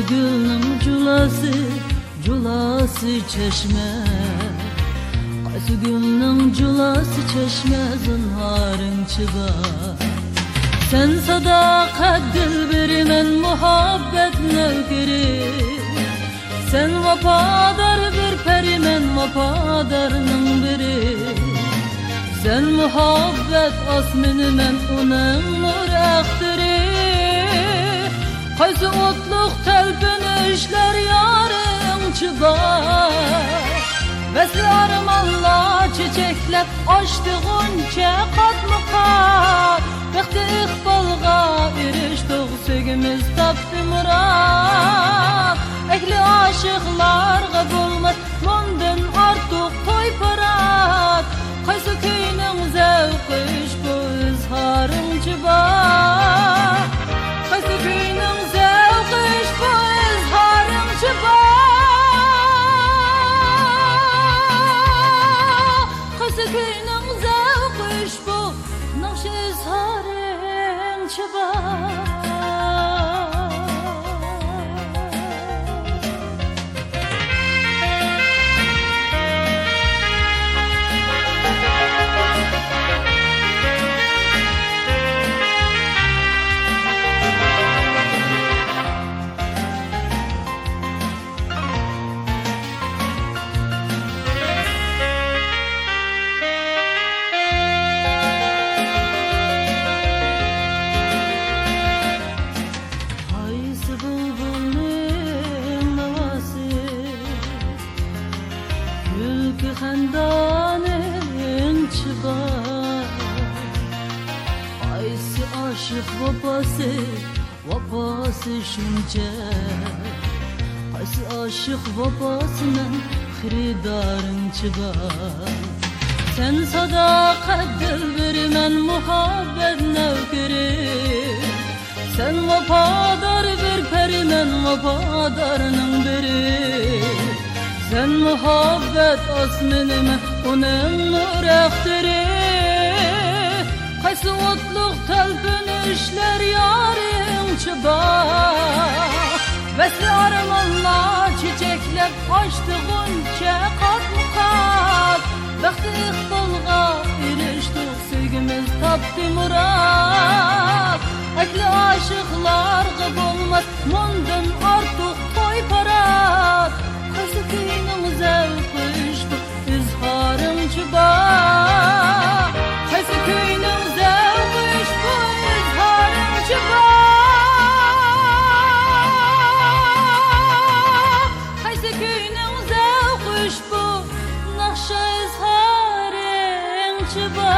gülnün culası, culası çeşme. Qaysı gülnün culası çeşme, zınharın çıbar. Sen sadakat dilberi, men muhabbet nökeri. Sen vafadar bir peri, men vafadarının biri. Sen muhabbet asmini, men onun nur aktiri. Qaysı otluk telpinişler yarın çıbar. Vesli armanlar çiçekler açtı gonca katmı kat. Bekti ikbalga eriştik, sevgimiz tapdı murat. Ekli aşıklarga bulmaz, bundan artık toy parat. Qaysı köyünün zevki iş bu, izharın çıbar. Qaysı köyünün zevki iş bu, izharın çıbar. Qaysı köyünün zevki iş bu, nakş izharın çıbar. Xandanın çıbar. Qaysı aşık vapası, vapası şunca. Qaysı aşık vapasından xiridarın çıbar. Sen sadakat dilberi, men muhabbet nökeri. Sen vafadar bir peri, men vafadarının biri. Sen muhabbet asminime, onun nur aktiri. Qaysı otluk telpinişler yarın çıbar. Vesli armanlar çiçekler açtı gonca katmı kat. Bekti ikbalga eriştik, sevgimiz tapdı murat. Ekli aşıklarga bulmaz, bundan artık toy parat. Qaysı köyünün zevki iş bu, izharın çıbar. Qaysı köyünün zevki iş bu, izharın çıbar. Qaysı köyünün zevki iş bu, nakşa izharın çıbar.